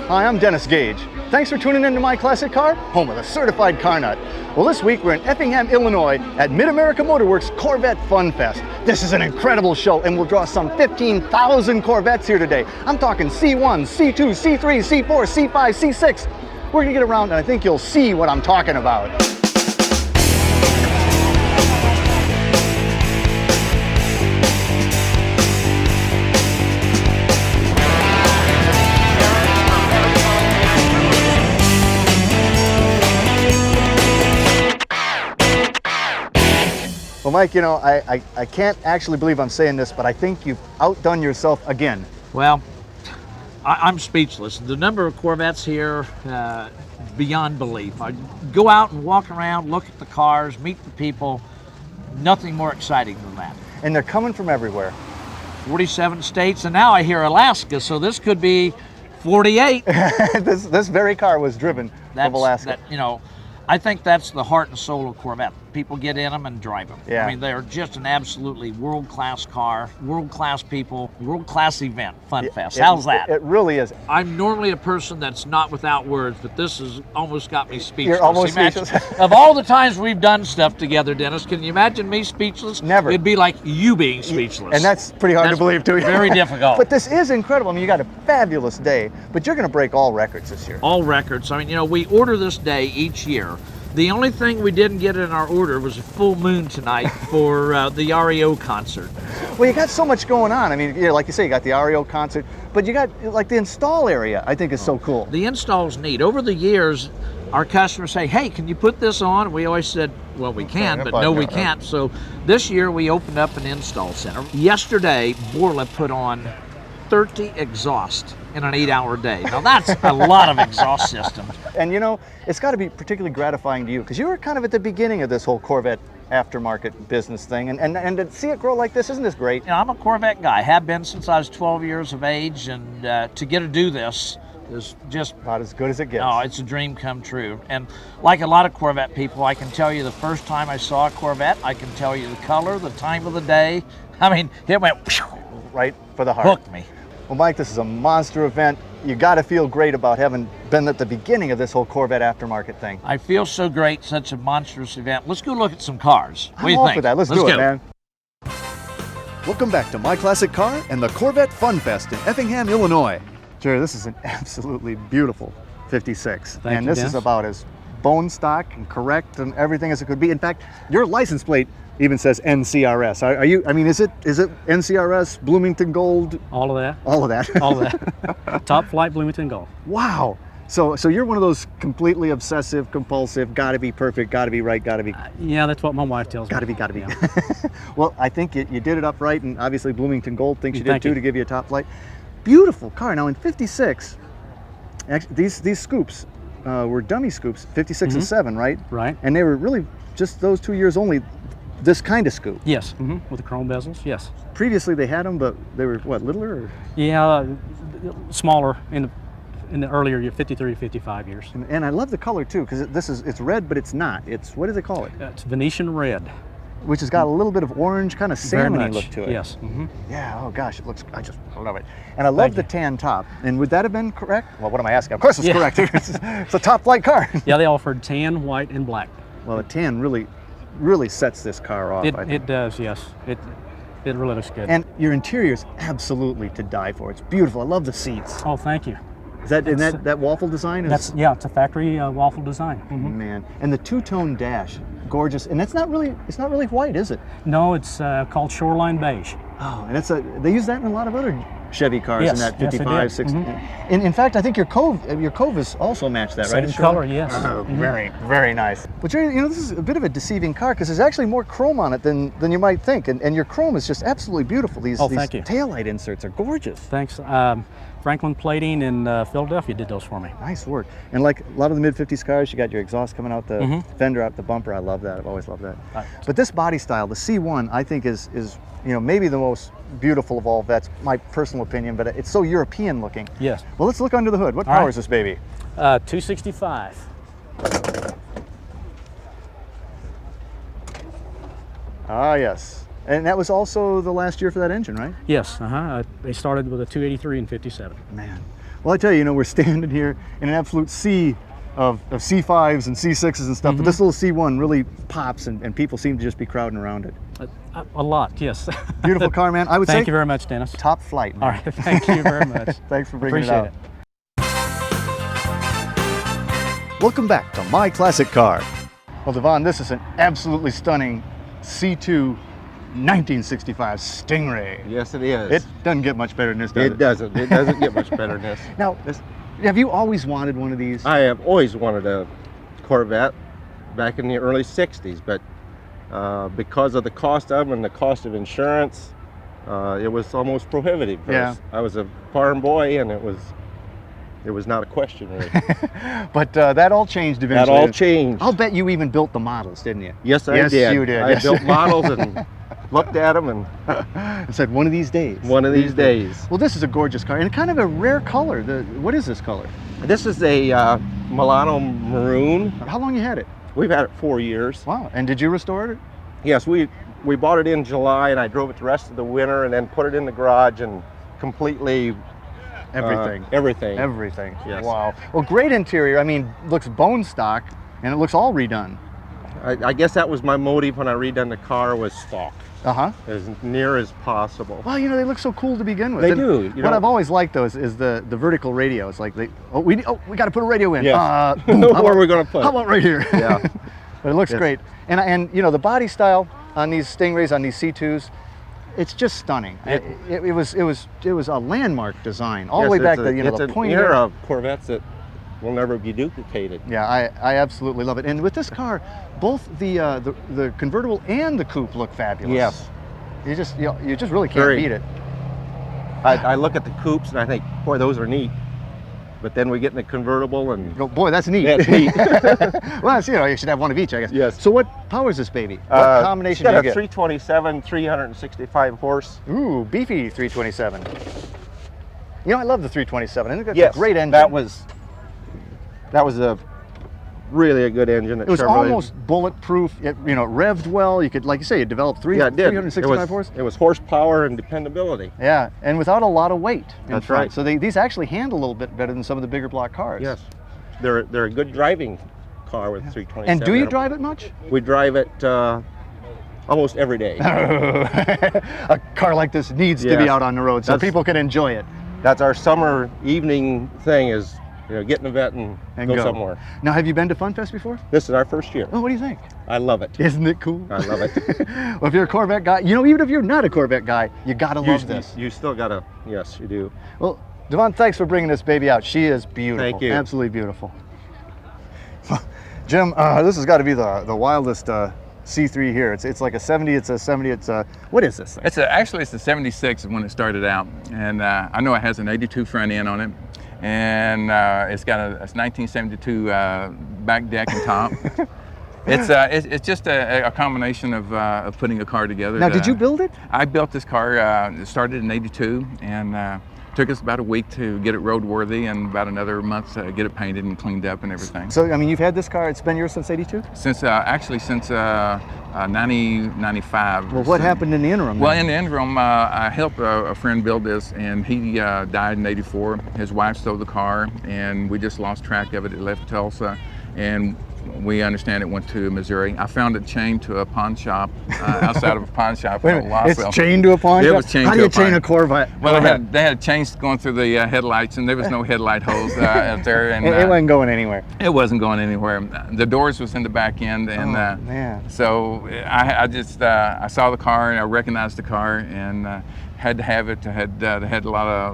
Hi, I'm Dennis Gage. Thanks for tuning in to My Classic Car, home of the certified car nut. Well, this week we're in Effingham, Illinois at Mid-America Motorworks Corvette Funfest. This is an incredible show and we'll draw some 15,000 Corvettes here today. I'm talking C1, C2, C3, C4, C5, C6. We're gonna get around and I think you'll see what I'm talking about. Well, Mike, you know, I can't actually believe I'm saying this, but I think you've outdone yourself again. Well, I'm speechless. The number of Corvettes here, beyond belief. I go out and walk around, look at the cars, meet the people. Nothing more exciting than that. And they're coming from everywhere. 47 states, and now I hear Alaska, so this could be 48. This very car was driven from Alaska. I think that's the heart and soul of Corvette. People get in them and drive them. Yeah. I mean, they're just an absolutely world-class car, world-class people, world-class event, Funfest. How's that? It really is. I'm normally a person that's not without words, but this has almost got me speechless. You're almost speechless. Of all the times we've done stuff together, Dennis, can you imagine me speechless? Never. It'd be like you being speechless. And that's pretty hard to believe, too. Very difficult. But this is incredible. I mean, you got a fabulous day, but you're going to break all records this year. All records. I mean, we order this day each year. The only thing we didn't get in our order was a full moon tonight for the REO concert. Well, you got so much going on. I mean, like you say, you got the REO concert, but you got like the install area, I think is so cool. The install's neat. Over the years, our customers say, hey, can you put this on? And we always said, well, we can, but no, we can't. So this year we opened up an install center. Yesterday, Borla put on 30 exhaust in an 8-hour day. Now that's a lot of exhaust systems. And you know, it's got to be particularly gratifying to you because you were kind of at the beginning of this whole Corvette aftermarket business thing, and to see it grow like this, isn't this great? You know, I'm a Corvette guy, have been since I was 12 years of age, and to get to do this is just about as good as it gets. Oh, it's a dream come true. And like a lot of Corvette people, I can tell you the first time I saw a Corvette, I can tell you the color, the time of the day. I mean, it went right for the heart. Hooked me. Well, Mike, this is a monster event. You got to feel great about having been at the beginning of this whole Corvette aftermarket thing. I feel so great, such a monstrous event. Let's go look at some cars. What do you I'm all think? for that. Let's do it, man. Welcome back to My Classic Car and the Corvette Funfest in Effingham, Illinois. Jerry, this is an absolutely beautiful 56. Thank and you, this Dennis. is about as bone stock and correct and everything as it could be. In fact, your license plate even says NCRS. Are you, I mean, is it NCRS, Bloomington Gold? All of that. All of that. All of that. Top flight Bloomington Gold. Wow. So you're one of those completely obsessive, compulsive, gotta be perfect, gotta be right, gotta be. Yeah, that's what my wife tells me. Gotta be. Yeah. Well, I think you did it up right, and obviously Bloomington Gold thinks you did Thank too you. to give you a top flight. Beautiful car. Now in 56, actually, these scoops were dummy scoops, 56 and 7, right? Right. And they were really just those 2 years only, this kind of scoop. Yes, with the chrome bezels, yes. Previously they had them, but they were, what, littler? Or? Yeah, smaller in the earlier year, 53, 55 years. And I love the color too, because it's red, but it's not. It's, what do they call it? It's Venetian red. Which has got a little bit of orange, kind of salmon-y look to it. Yes. Yeah, oh gosh, it looks, I love it. And I love the tan top. And would that have been correct? Well, what am I asking? Of course it's correct. It's a top flight car. Yeah, they offered tan, white, and black. Well, the tan really sets this car off. It does, yes. It really looks good. And your interior is absolutely to die for. It's beautiful. I love the seats. Oh, thank you. Is that that waffle design? It's a factory waffle design. Man, and the two-tone dash, gorgeous. And it's not really white, is it? No, it's called Shoreline Beige. Oh, and they use that in a lot of other Chevy cars in that 55, 60. In fact, I think your Cove is also matched that, right? Same color, yes. Oh, very, very nice. But Jerry, you know, this is a bit of a deceiving car because there's actually more chrome on it than you might think, and your chrome is just absolutely beautiful. These taillight inserts are gorgeous. Thanks. Franklin Plating in Philadelphia did those for me. Nice work. And like a lot of the mid-50s cars, you got your exhaust coming out the fender, out the bumper. I love that. I've always loved that. But this body style, the C1, I think is maybe the most beautiful of all Vettes, my personal opinion, but it's so European looking. Yes. Well, let's look under the hood. What power is this baby? 265. Ah, yes. And that was also the last year for that engine, right? Yes, they started with a 283 in 57. Man. Well, I tell you, we're standing here in an absolute sea of C5s and C6s and stuff, but this little C1 really pops, and people seem to just be crowding around it. A lot, yes. Beautiful car, man. I would say. Thank you very much, Dennis. Top flight, man. All right, thank you very much. Thanks for bringing Appreciate it out. Welcome back to My Classic Car. Well, Devon, this is an absolutely stunning C2 1965 Stingray. Yes, it is. It doesn't get much better than this, does it? It doesn't. It doesn't get much better than this. Now, have you always wanted one of these? I have always wanted a Corvette back in the early 60s, but because of the cost of them and the cost of insurance, it was almost prohibitive. Yeah. I was a farm boy, and it was not a question, really. But that all changed eventually. That all changed. I'll bet you even built the models, didn't you? Yes, I Yes, did. you did. I Yes. built models and looked at them, and It said one of these days. one of these days. Well, this is a gorgeous car and kind of a rare color. What is this color? This is a Milano Maroon. How long you had it? We've had it 4 years. Wow. And did you restore it? Yes, we bought it in July, and I drove it the rest of the winter, and then put it in the garage and completely Everything. everything. Everything. Yes. Wow. Well, great interior. I mean, looks bone stock, and it looks all redone. I guess that was my motive when I redone the car, was stock Uh-huh. as near as possible. Well, they look so cool to begin with. They And do. What I've always liked, though, is the vertical radio. It's like, we got to put a radio in. Yeah. Boom. Where How are we going to put How it? about right here? Yeah. But it looks Yes. great. And the body style on these Stingrays, on these C2s, it's just stunning. It was a landmark design all the way back to it's the an point. era of Corvettes that will never be duplicated. Yeah, I absolutely love it. And with this car, both the convertible and the coupe look fabulous. Yes. You just really can't Very. beat it. I look at the coupes and I think, boy, those are neat. But then we get in the convertible and Oh, boy, that's neat. that's neat. Well, you should have one of each, I guess. Yes. So what powers this baby? What combination it's do you got a get? 327, 365 horse. Ooh, beefy 327. I love the 327. I think that's Yes, a great engine. that was a really a good engine. It was almost bulletproof. It revved well. You could, like you say, it developed Yeah, it did. 365 horse. It was horsepower and dependability. Yeah, and without a lot of weight in That's front. right. So these actually handle a little bit better than some of the bigger block cars. Yes, they're a good driving car with 327. And do you in 'em. drive it much? We drive it almost every day. A car like this needs to be Yes. out on the road so That's- people can enjoy it That's our summer evening thing, is get in the vet and go somewhere. Now, have you been to Funfest before? This is our first year. Oh, what do you think? I love it. Isn't it cool? I love it. Well, if you're a Corvette guy, even if you're not a Corvette guy, you gotta love this. You still gotta, yes, you do. Well, Devon, thanks for bringing this baby out. She is beautiful. Thank you. Absolutely beautiful. Jim, this has got to be the wildest C3 here. It's like a 70. It's a 70. What is this thing? Actually it's a 76 when it started out, and I know it has an 82 front end on it, and it's got a 1972 back deck and top. It's just a combination of putting a car together. Now, did you build it? I built this car. It started in '82, and took us about a week to get it roadworthy, and about another month to get it painted and cleaned up and everything. So, I mean, you've had this car. It's been yours since '82. Since 95. Well, what happened in the interim? Well, then? in the interim, I helped a friend build this, and he died in '84. His wife stole the car, and we just lost track of it. It left Tulsa, and we understand it went to Missouri. I found it chained to a pawn shop outside of a pawn shop. Wait a in minute, Wassell. it's chained to a pawn It shop? was chained How to do you a chain pawn- a Corvette? Well, Go they ahead. had chains going through the headlights, and there was no headlight holes out there. And It wasn't going anywhere. it wasn't going anywhere. The doors was in the back end, and man. so I just I saw the car and I recognized the car and had to have it. I had a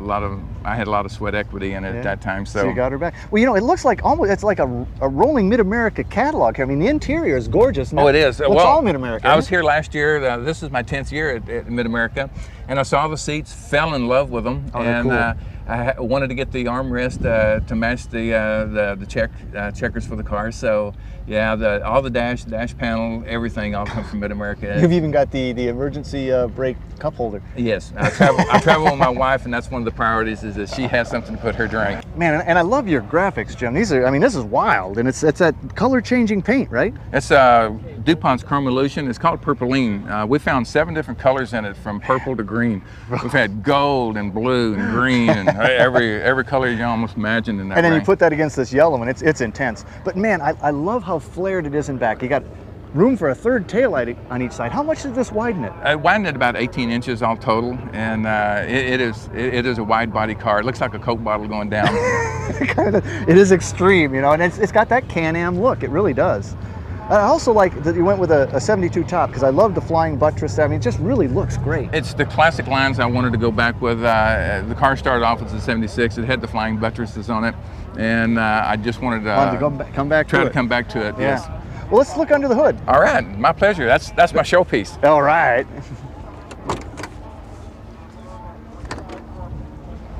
lot of sweat equity in it at that time. So you got her back. Well, it looks like it's like a rolling Mid-America catalog. I mean, the interior is gorgeous. Oh, it is. Looks all Mid-America. I was here last year. This is my 10th year at Mid-America, and I saw the seats, fell in love with them, Oh, they're and cool. I wanted to get the armrest to match the checkers for the car. So yeah, all the dash panel, everything all comes from Mid-America. You've even got the emergency brake cup holder. Yes, I travel with my wife, and that's one of the priorities, is that she has something to put her drink. Man, and I love your graphics, Jim. This is wild, and it's that color changing paint, right? It's DuPont's Chromolution. It's called Purpurine. We found 7 different colors in it, from purple to green. We've had gold and blue and green and every color you almost imagine in that And then ring. you put that against this yellow and it's intense. But man, I love how flared it is in back. You got room for a third taillight on each side. How much did this widen it? I widened it about 18 inches all total, and it is a wide body car. It looks like a Coke bottle going down. It is extreme, you know, and it's got that Can-Am look. It really does. I also like that you went with a 72 top, because I love the flying buttress. I mean, it just really looks great. It's the classic lines I wanted to go back with. The car started off as a 76. It had the flying buttresses on it, and I just wanted to come back try to to it. come back to it. Yeah. Yes. Well, let's look under the hood. All right, my pleasure. That's my showpiece. All right.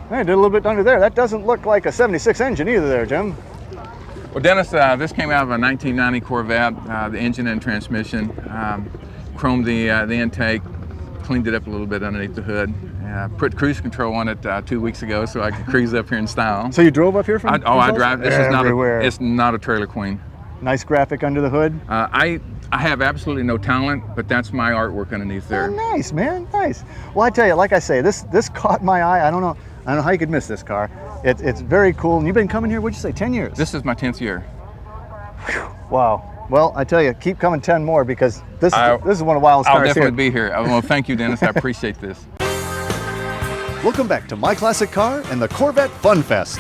Hey, did a little bit under there. That doesn't look like a 76 engine either there, Jim. Well, Dennis, this came out of a 1990 Corvette. The engine and transmission, chromed the intake, cleaned it up a little bit underneath the hood. Put cruise control on it 2 weeks ago so I could cruise up here in style. So you drove up here from? I drive. This is not everywhere. it's not a trailer queen. Nice graphic under the hood. I have absolutely no talent, but that's my artwork underneath there. Oh, nice, man, nice. Well, I tell you, like I say, this caught my eye. I don't know how you could miss this car. It's very cool. And you've been coming here, what'd you say, 10 years? This is my 10th year. Wow. Well, I tell you, keep coming 10 more, because this is one of Wild's I'll cars definitely here. be here. Well, thank you, Dennis. I appreciate this. Welcome back to My Classic Car and the Corvette Funfest.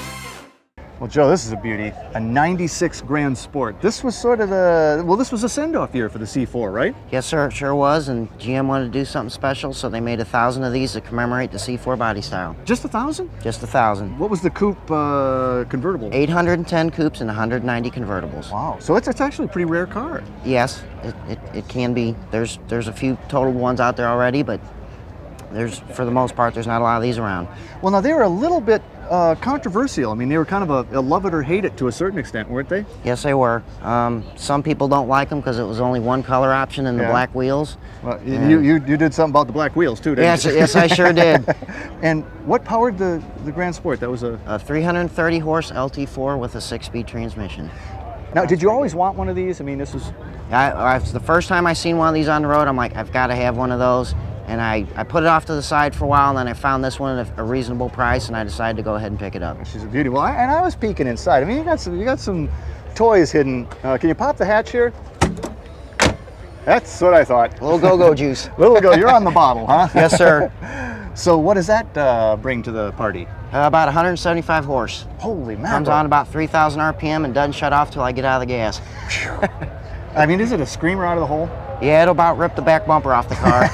Well, Joe, this is a beauty. A 96 Grand Sport. This was sort of this was a send-off year for the C4, right? Yes, sir, it sure was, and GM wanted to do something special, so they made 1,000 of these to commemorate the C4 body style. Just 1,000? Just 1,000. What was the coupe convertible? 810 coupes and 190 convertibles. Wow. So it's actually a pretty rare car. Yes, it can be. There's a few totaled ones out there already, but for the most part, there's not a lot of these around. Well, now they were a little bit controversial. I mean, they were kind of a love it or hate it to a certain extent, weren't they? Yes, they were. Some people don't like them because it was only one color option in the black wheels. Well, you did something about the black wheels too, didn't you? Yes, I sure did. And what powered the Grand Sport? That was A 330 horse LT4 with a 6-speed transmission. Now, did you always want one of these? I mean, this was... The first time I seen one of these on the road, I'm like, I've got to have one of those. And I put it off to the side for a while, and then I found this one at a reasonable price, and I decided to go ahead and pick it up. She's a beauty. Well, and I was peeking inside. I mean, you got some toys hidden. Can you pop the hatch here? That's what I thought. A little go-go juice. Little go. You're on the bottle, huh? Yes, sir. So what does that bring to the party? About 175 horse. Holy mackerel. Comes on about 3,000 RPM and doesn't shut off till I get out of the gas. I mean, is it a screamer out of the hole? Yeah, it'll about rip the back bumper off the car.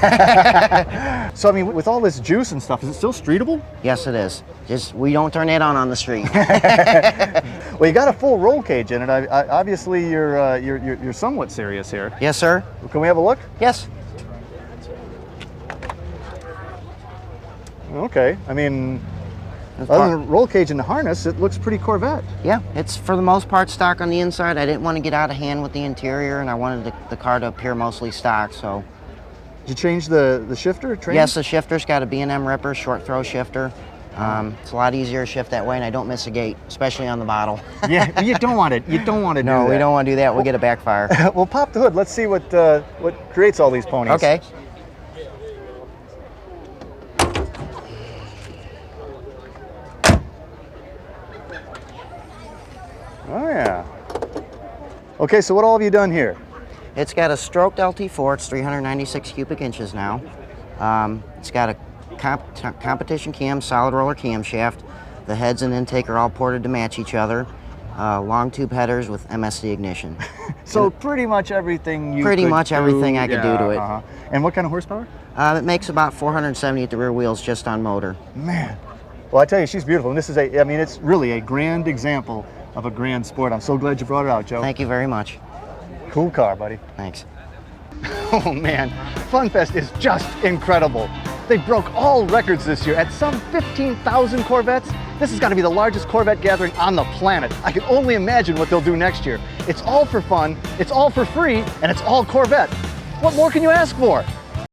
So, I mean, with all this juice and stuff, is it still streetable? Yes, it is. Just, we don't turn that on the street. Well, you got a full roll cage in it. Obviously, you're somewhat serious here. Yes, sir. Can we have a look? Yes. Okay. I mean, other than roll cage and the harness, it looks pretty Corvette. Yeah, it's for the most part stock on the inside. I didn't want to get out of hand with the interior, and I wanted the car to appear mostly stock, so. Did you change the shifter? Yes, the shifter's got a B&M Ripper, short throw shifter. It's a lot easier to shift that way, and I don't miss a gate, especially on the bottle. Yeah, you don't want it. You don't want to do that. No, we don't want to do that. We'll get a backfire. Well, pop the hood. Let's see what creates all these ponies. Okay. Oh, yeah. Okay, so what all have you done here? It's got a stroked LT4. It's 396 cubic inches now. It's got a competition cam, solid roller camshaft. The heads and intake are all ported to match each other. Long tube headers with MSD ignition. So pretty much everything you Pretty could much do, everything I could do to it. And what kind of horsepower? It makes about 470 at the rear wheels just on motor. Man. Well, I tell you, she's beautiful. And this is it's really a grand example of a grand sport. I'm so glad you brought it out, Joe. Thank you very much. Cool car, buddy. Thanks. Oh man, Funfest is just incredible. They broke all records this year at some 15,000 Corvettes. This has got to be the largest Corvette gathering on the planet. I can only imagine what they'll do next year. It's all for fun, it's all for free, and it's all Corvette. What more can you ask for?